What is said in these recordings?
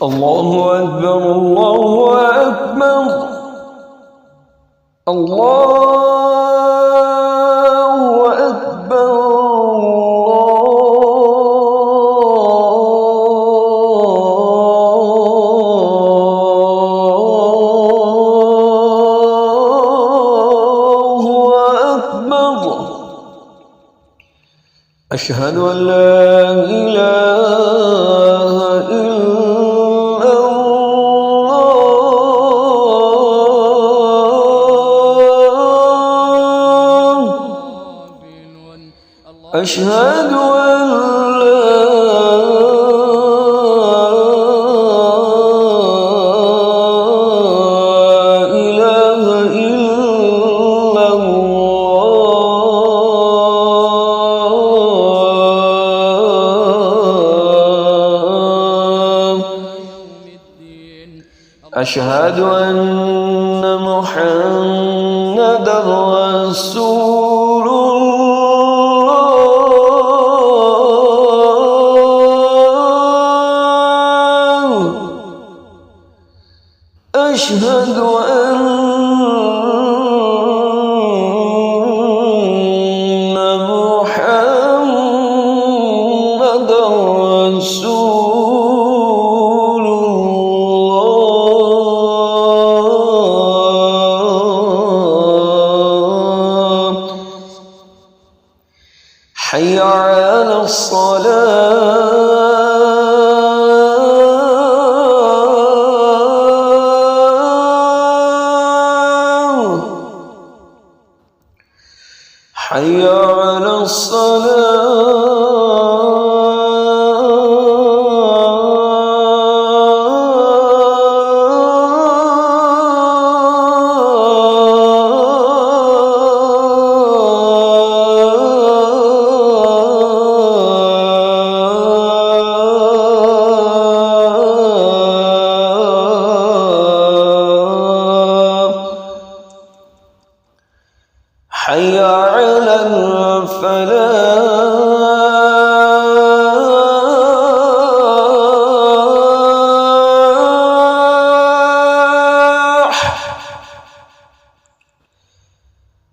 الله أكبر الله أكبر الله أكبر الله أكبر. أشهد أن لا إله إلا الله. أشهد أن لا إله إلا الله. أشهد أن محمدًا رسول الله. أشهد أن محمدًا رسول الله. حي على الصلاة. حي على حي على الفلاح.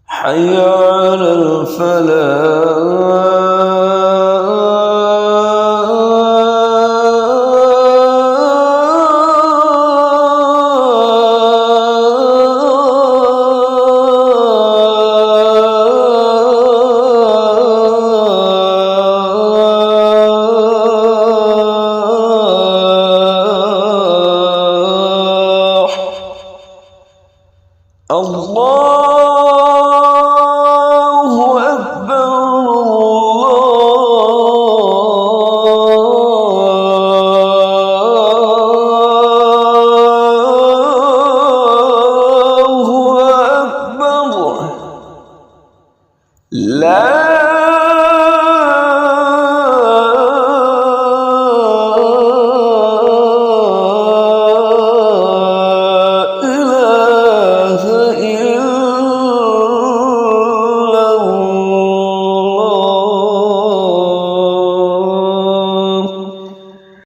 حي على الفلاح. الله أكبر الله أكبر. لا